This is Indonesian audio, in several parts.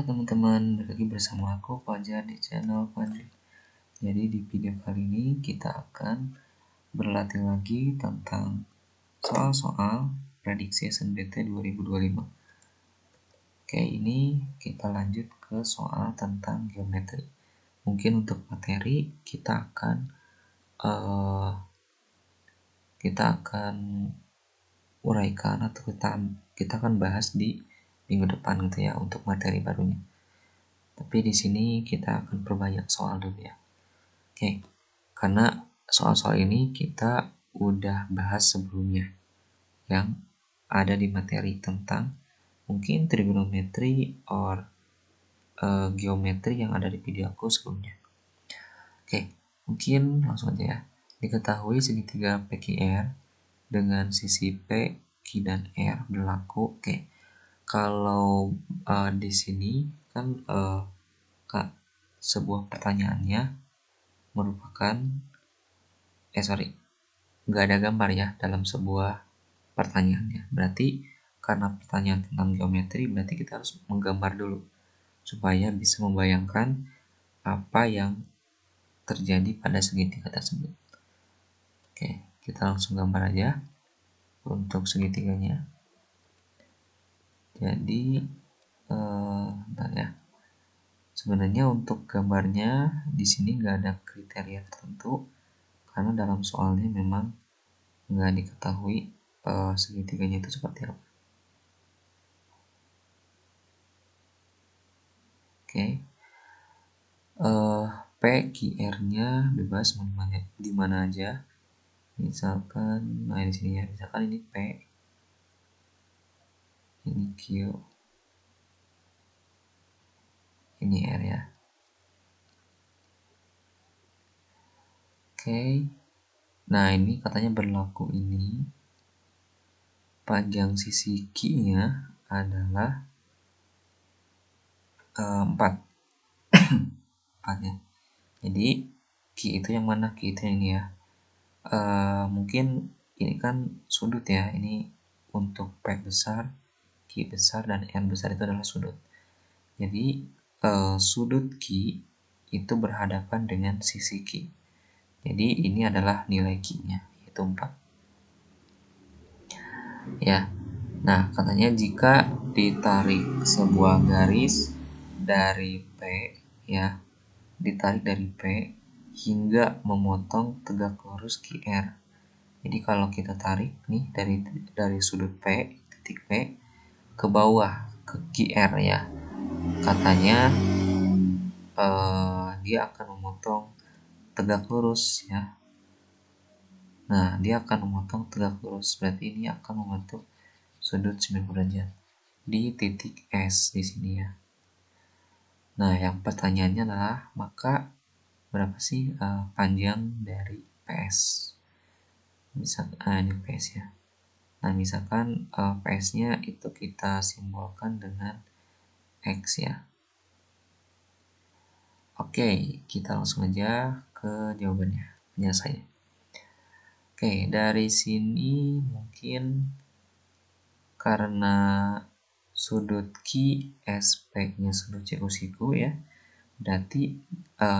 teman-teman, balik lagi bersama aku Fajar di channel Fajri. Jadi di video kali ini kita akan berlatih lagi tentang soal-soal prediksi SNBT 2025. Oke, ini kita lanjut ke soal tentang geometri. Mungkin untuk materi kita akan uraikan atau kita akan bahas di minggu depan gitu ya untuk materi barunya. Tapi di sini kita akan perbanyak soal dulu ya. Oke, karena soal-soal ini kita udah bahas sebelumnya yang ada di materi tentang mungkin trigonometri or geometri yang ada di video aku sebelumnya. Oke, mungkin langsung aja ya. Diketahui segitiga PQR dengan sisi P, Q, dan R berlaku. Oke, kalau di sini kan sebuah pertanyaannya merupakan nggak ada gambar ya dalam sebuah pertanyaannya. Berarti karena pertanyaan tentang geometri, berarti kita harus menggambar dulu supaya bisa membayangkan apa yang terjadi pada segitiga tersebut. Oke, kita langsung gambar aja untuk segitiganya. Jadi bentar ya. Sebenarnya untuk gambarnya di sini nggak ada kriteria tertentu karena dalam soalnya memang nggak diketahui segitiganya itu seperti apa. Oke, PQR-nya bebas di mana aja. Misalkan, di sini ya. Misalkan ini P, ini Q, ini R ya. Oke, nah ini katanya berlaku ini panjang sisi Q-nya adalah 4 ya. Jadi Q itu yang mana? Q itu yang ini ya. Mungkin ini kan sudut ya. Ini untuk P besar, Q besar, dan R besar itu adalah sudut. Jadi sudut Q itu berhadapan dengan sisi Q. Jadi ini adalah nilai Q-nya, yaitu 4. Ya. Nah, katanya jika ditarik sebuah garis dari P ya, ditarik dari P hingga memotong tegak lurus QR. Jadi kalau kita tarik nih dari sudut P, titik P ke bawah ke QR ya, katanya dia akan memotong tegak lurus ya. Nah, dia akan memotong tegak lurus, berarti ini akan membentuk sudut 90 derajat di titik S di sini ya. Nah, yang pertanyaannya adalah maka berapa sih panjang dari PS? Misalkan ini PS ya. Nah, misalkan PS-nya itu kita simbolkan dengan X ya. Oke, kita langsung aja ke jawabannya, penyelesaiannya. Oke, dari sini mungkin karena sudut QSP-nya sudut siku-siku ya, berarti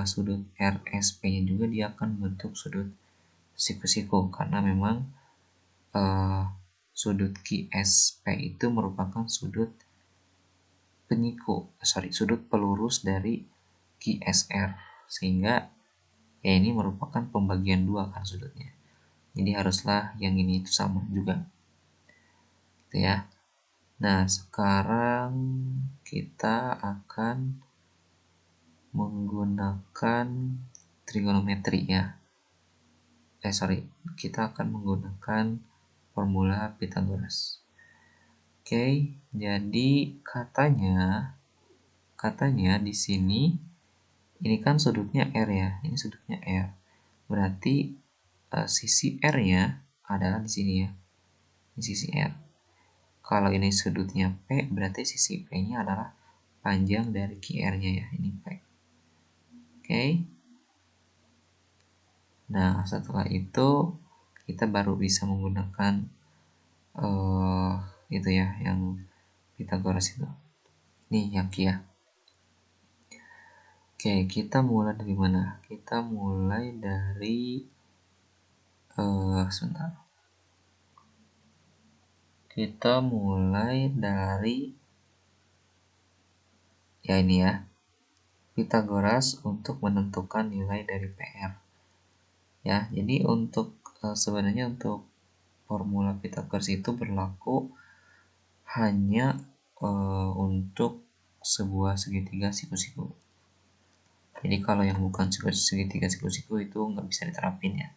sudut RSP-nya juga dia akan membentuk sudut siku-siku karena memang sudut QSP itu merupakan sudut sudut pelurus dari QSR, sehingga ya ini merupakan pembagian 2 kan sudutnya. Jadi haruslah yang ini itu sama juga. Gitu ya. Nah, sekarang kita akan menggunakan trigonometri ya. Kita akan menggunakan formula Pythagoras. Oke, jadi katanya di sini ini kan sudutnya R ya. Ini sudutnya R. Berarti sisi R-nya adalah di sini ya. Ini sisi R. Kalau ini sudutnya P, berarti sisi P-nya adalah panjang dari QR-nya ya. Ini P. Oke. Nah, setelah itu kita baru bisa menggunakan itu ya, yang Pythagoras itu. Nih yang Q ya. Oke, kita mulai dari mana? Kita mulai dari sebentar. Kita mulai dari ya ini ya. Pythagoras untuk menentukan nilai dari PR. Ya, jadi untuk sebenarnya untuk formula Pythagoras itu berlaku hanya untuk sebuah segitiga siku-siku. Jadi kalau yang bukan segitiga siku-siku itu nggak bisa diterapin ya.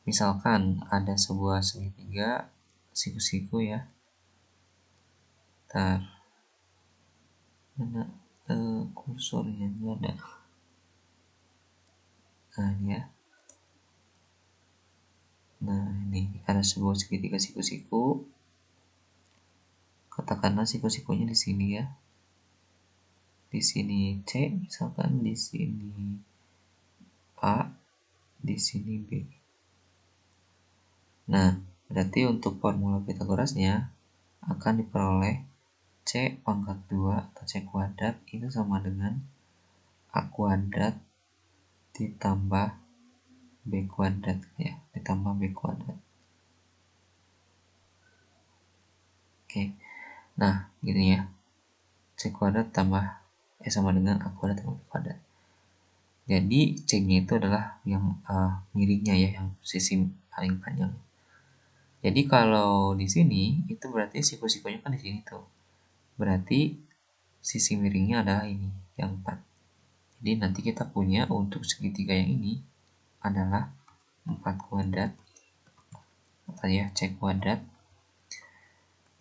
Misalkan ada sebuah segitiga siku-siku ya. Ntar mana kursornya ini ada. Nah ini ya. Nah ini ada sebuah segitiga siku-siku. Katakanlah siku-sikunya di sini ya. Di sini C, misalkan di sini A, di sini B. Nah, berarti untuk formula Pythagorasnya akan diperoleh C pangkat 2 atau C kuadrat itu sama dengan A kuadrat ditambah B kuadrat ya, ditambah B kuadrat. Oke. Nah, gini ya. C kuadrat tambah sama dengan A kuadrat tambah B kuadrat. Jadi C-nya itu adalah yang miringnya ya, yang sisi paling panjang. Jadi kalau di sini itu berarti siku-sikunya kan di sini tuh. Berarti sisi miringnya adalah ini, yang 4. Jadi nanti kita punya untuk segitiga yang ini adalah 4 kuadrat apa ya, C kuadrat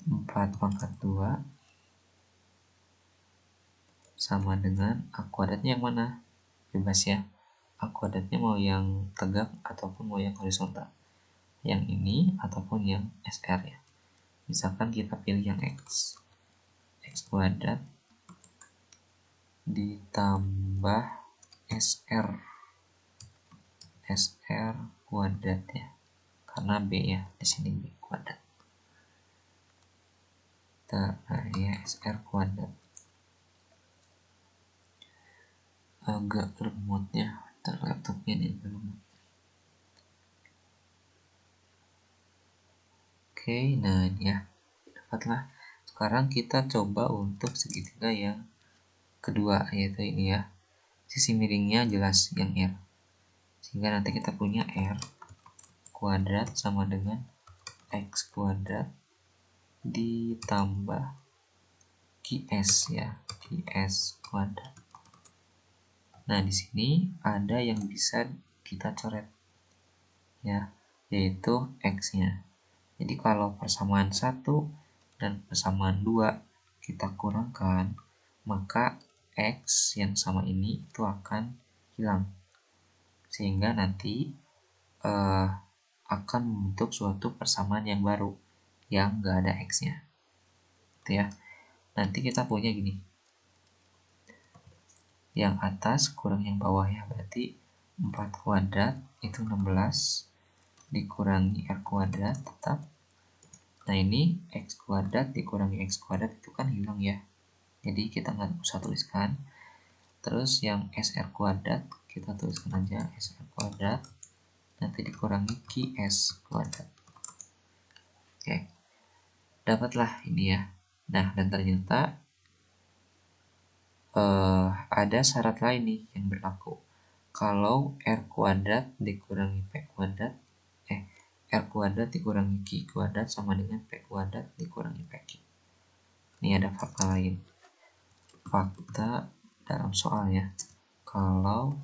4 pangkat 2 sama dengan A kuadratnya yang mana? Bebas ya. A kuadratnya mau yang tegak ataupun mau yang horizontal. Yang ini ataupun yang SR ya. Misalkan kita pilih yang X. X kuadrat ditambah SR. SR kuadrat ya. Karena B ya, di sini B kuadrat. Nah, ya SR kuadrat. Agak lemot ya, laptopnya ini agak lemot. Oke, nah ini ya, dapatlah. Sekarang kita coba untuk segitiga yang kedua, yaitu ini ya. Sisi miringnya jelas yang R. Sehingga nanti kita punya R kuadrat sama dengan X kuadrat ditambah QS ya, QS kuadrat. Nah, di sini ada yang bisa kita coret ya, yaitu X-nya. Jadi kalau persamaan 1 dan persamaan 2 kita kurangkan, maka X yang sama ini itu akan hilang. Sehingga nanti akan membentuk suatu persamaan yang baru yang nggak ada X-nya. Gitu ya. Nanti kita punya gini. Yang atas kurang yang bawah ya, berarti 4 kuadrat itu 16 dikurangi R kuadrat tetap. Nah ini X kuadrat dikurangi X kuadrat itu kan hilang ya. Jadi kita nggak usah tuliskan. Terus yang SR kuadrat kita tuliskan aja SR kuadrat nanti dikurangi QS kuadrat. Oke. Dapatlah ini ya. Nah, dan ternyata ada syarat lain nih yang berlaku. Kalau R kuadrat dikurangi P kuadrat, R kuadrat dikurangi Q kuadrat sama dengan P kuadrat dikurangi PQ. Ini ada fakta lain. Fakta dalam soalnya. Kalau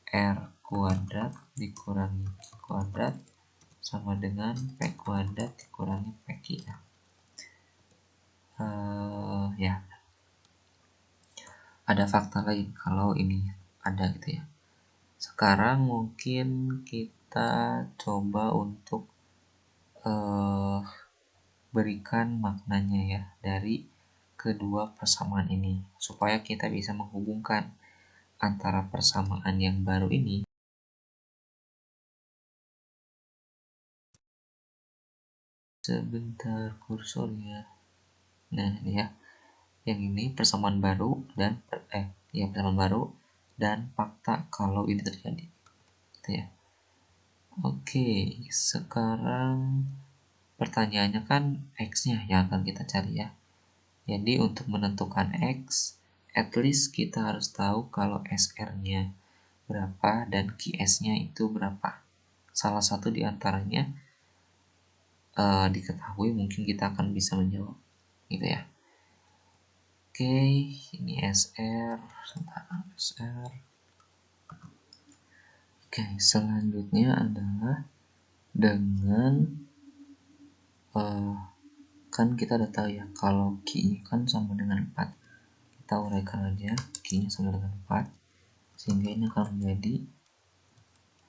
R kuadrat dikurangi Q kuadrat sama dengan P kuadrat dikurangi PQ. Ya. Ada fakta lain kalau ini ada gitu ya. Sekarang mungkin kita coba untuk berikan maknanya ya dari kedua persamaan ini supaya kita bisa menghubungkan antara persamaan yang baru ini. Sebentar kursornya. Nah ini ya, yang ini persamaan baru dan persamaan baru dan fakta kalau ini terjadi. Gitu ya. Oke, sekarang pertanyaannya kan X-nya yang akan kita cari ya. Jadi untuk menentukan X, at least kita harus tahu kalau SR-nya berapa dan QS-nya itu berapa. Salah satu di antaranya diketahui, mungkin kita akan bisa menjawab gitu ya. Oke, ini SR, SR. Oke, selanjutnya adalah dengan kan kita udah tahu ya kalau Q kan sama dengan 4. Kita uraikan aja, Q-nya sama dengan 4, sehingga ini akan menjadi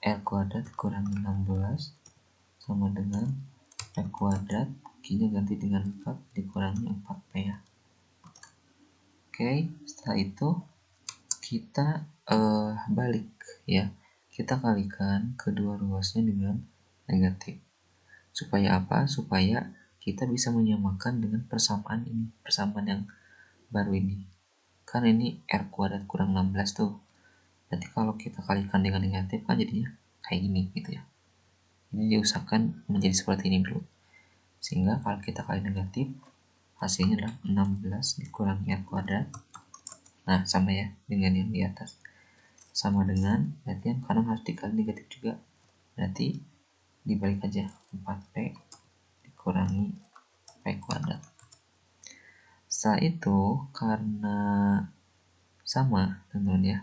R kuadrat kurangi 16 sama dengan R kuadrat, Q-nya ganti dengan 4 dikurangi 4P ya. Oke, setelah itu kita balik ya. Kita kalikan kedua ruasnya dengan negatif. Supaya apa? Supaya kita bisa menyamakan dengan persamaan ini, persamaan yang baru ini. Kan ini R kuadrat kurang 16 tuh. Berarti kalau kita kalikan dengan negatif kan jadinya kayak gini gitu ya. Ini diusahakan menjadi seperti ini dulu. Sehingga kalau kita kali negatif, hasilnya adalah 16 dikurangi R kuadrat. Nah, sama ya dengan yang di atas. Sama dengan, berarti yang kanan harus dikali negatif juga. Berarti dibalik aja, 4P dikurangi P kuadrat. Setelah itu, karena sama teman-teman ya,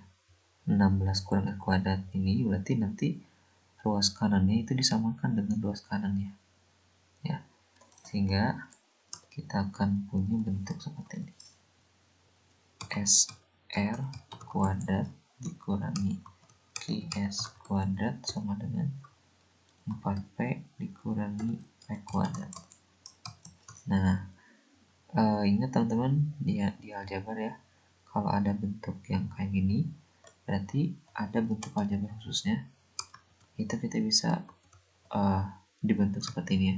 16 kurang R kuadrat ini berarti nanti ruas kanannya itu disamakan dengan ruas kanannya ya, sehingga kita akan punya bentuk seperti ini, SR kuadrat dikurangi QS kuadrat sama dengan 4P dikurangi P kuadrat. Nah, ingat teman-teman di aljabar ya, kalau ada bentuk yang kayak gini berarti ada bentuk aljabar khususnya, itu kita bisa dibentuk seperti ini ya,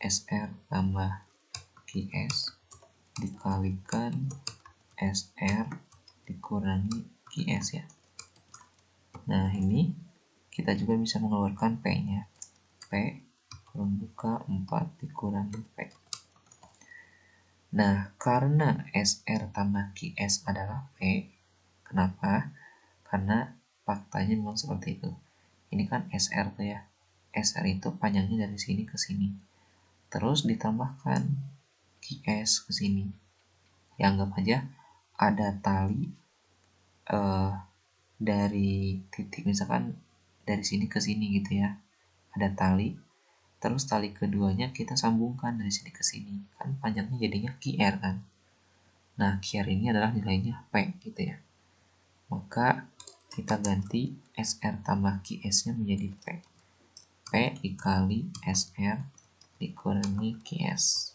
SR tambah QS dikalikan SR dikurangi QS ya. Nah, ini kita juga bisa mengeluarkan P-nya. P kurang buka 4 dikurangi P. Nah, karena SR tambah QS adalah P, kenapa? Karena faktanya memang seperti itu. Ini kan SR tuh ya. SR itu panjangnya dari sini ke sini. Terus ditambahkan QS ke sini. Ya, anggap aja ada tali dari titik misalkan dari sini ke sini gitu ya. Ada tali. Terus tali keduanya kita sambungkan dari sini ke sini. Kan panjangnya jadinya QR kan. Nah, QR ini adalah nilainya P gitu ya. Maka kita ganti SR tambah QS-nya menjadi P. P dikali SR dikurangi QS.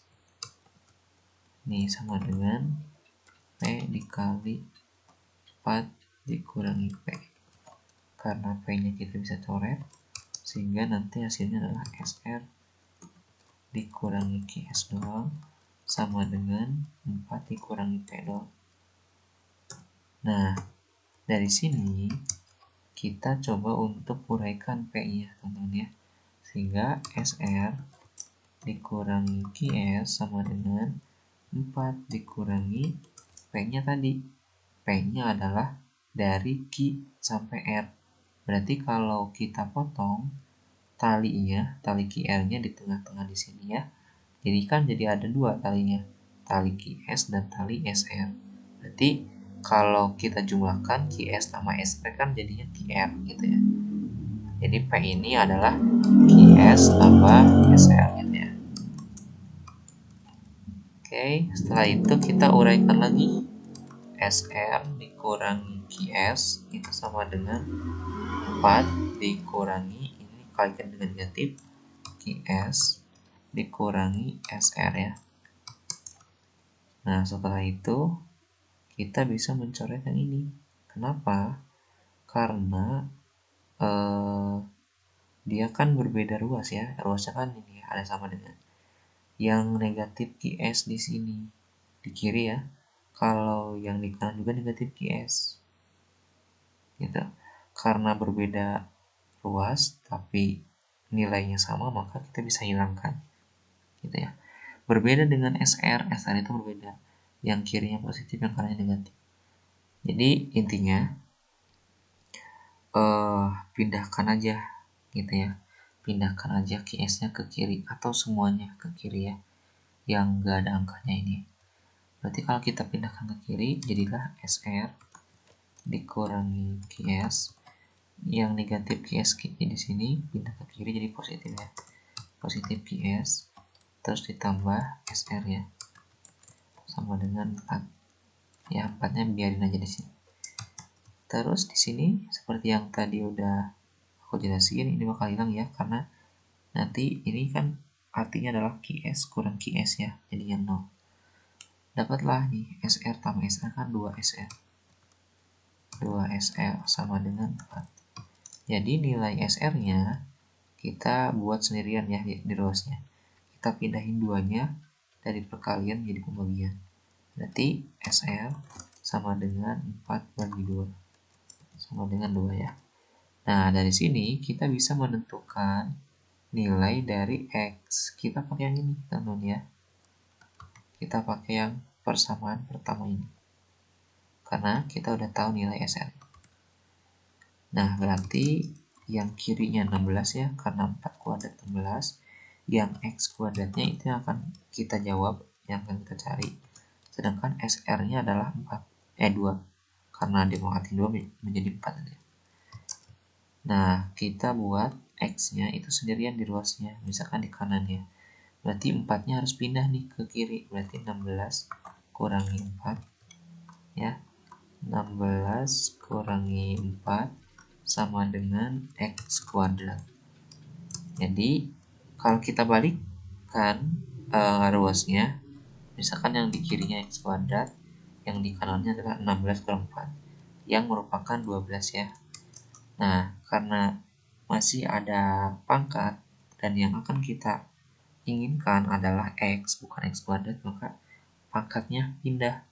Ini sama dengan P dikali 4 dikurangi P. Karena P-nya kita bisa coret, sehingga nanti hasilnya adalah SR dikurangi QS doang sama dengan 4 dikurangi P doang. Nah, dari sini kita coba untuk uraikan P-nya teman-teman ya. Sehingga SR dikurangi QS sama dengan 4 dikurangi P-nya tadi. P-nya adalah dari Q sampai R. Berarti kalau kita potong talinya, tali QR-nya di tengah-tengah di sini ya. Jadi kan jadi ada dua talinya, tali QS dan tali SR. Berarti kalau kita jumlahkan QS sama SR kan jadinya QR gitu ya. Jadi P ini adalah QS tambah SR gitu ya. Oke, setelah itu kita uraikan lagi. SR dikurangi QS itu sama dengan 4 dikurangi, ini kalikan dengan negatif, QS dikurangi SR ya. Nah, setelah itu kita bisa mencoret yang ini. Kenapa? Karena dia kan berbeda ruas ya. Ruasnya kan ini ada sama dengan yang negatif QS di sini di kiri ya. Kalau yang di kanan juga negatif QS. gitu. Karena berbeda ruas tapi nilainya sama, maka kita bisa hilangkan gitu ya. Berbeda dengan SR, SR itu berbeda, yang kirinya positif, yang kanannya negatif. Jadi intinya pindahkan aja gitu ya, pindahkan aja QS-nya ke kiri atau semuanya ke kiri ya, yang enggak ada angkanya ini. Berarti kalau kita pindahkan ke kiri, jadilah SR dikurangi QS, yang negatif QS di sini pindah ke kiri jadi positif ya, positif QS terus ditambah SR ya, sama dengan 4 ya, 4-nya biarin aja di sini. Terus di sini seperti yang tadi udah aku jelasin, ini bakal hilang ya, karena nanti ini kan artinya adalah QS kurang QS ya, jadi yang 0. Dapatlah nih SR tambah SR kan 2SR. 2SR sama dengan 4. Jadi nilai SR-nya kita buat sendirian ya di ruasnya. Kita pindahin 2-nya dari perkalian jadi pembagian. Berarti SR sama dengan 4 bagi 2. Sama dengan 2 ya. Nah, dari sini kita bisa menentukan nilai dari X. Kita pakai yang ini, teman-teman ya. Kita pakai yang persamaan pertama ini. Karena kita udah tahu nilai SR. Nah, berarti yang kirinya 16 ya, karena 4 kuadrat 16. Yang X kuadratnya itu yang akan kita jawab, yang akan kita cari. Sedangkan SR-nya adalah 2. Karena dimangkatin 2 menjadi 4 aja. Nah, kita buat X-nya itu sendirian di ruasnya, misalkan di kanannya. Berarti 4-nya harus pindah nih ke kiri, berarti 16 kurangi 4 ya. 16 kurangi 4 sama dengan X kuadrat. Jadi kalau kita balikkan ruasnya, misalkan yang di kirinya X kuadrat, yang di kanannya adalah 16 kurang 4 yang merupakan 12 ya. Nah, karena masih ada pangkat dan yang akan kita inginkan adalah X bukan X kuadrat, maka pangkatnya pindah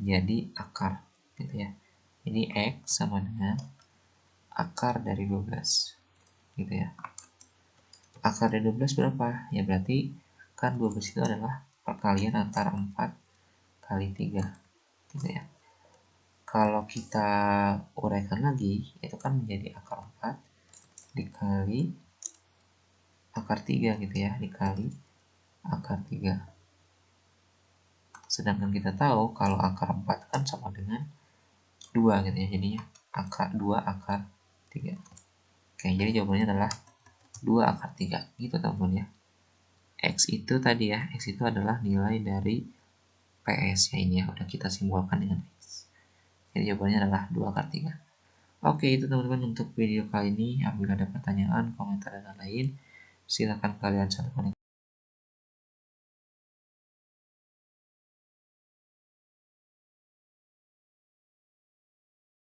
jadi akar gitu ya. Jadi X sama dengan akar dari 12 gitu ya. Akar dari 12 berapa? Ya berarti kan 12 itu adalah perkalian antara 4 kali 3 gitu ya. Kalau kita uraikan lagi, itu kan menjadi akar 4 dikali akar 3 gitu ya, dikali akar 3. Sedangkan kita tahu kalau akar 4 kan sama dengan 2 gitu ya, jadinya akar 2 akar 3. Oke, jadi jawabannya adalah 2 akar 3 gitu teman-teman ya. X itu tadi ya, X itu adalah nilai dari PS ya, ini ya, udah kita simbolkan dengan X. Jadi jawabannya adalah 2 akar 3. Oke, itu teman-teman untuk video kali ini. Apabila ada pertanyaan, komentar, dan lain-lain, silakan kalian sampaikan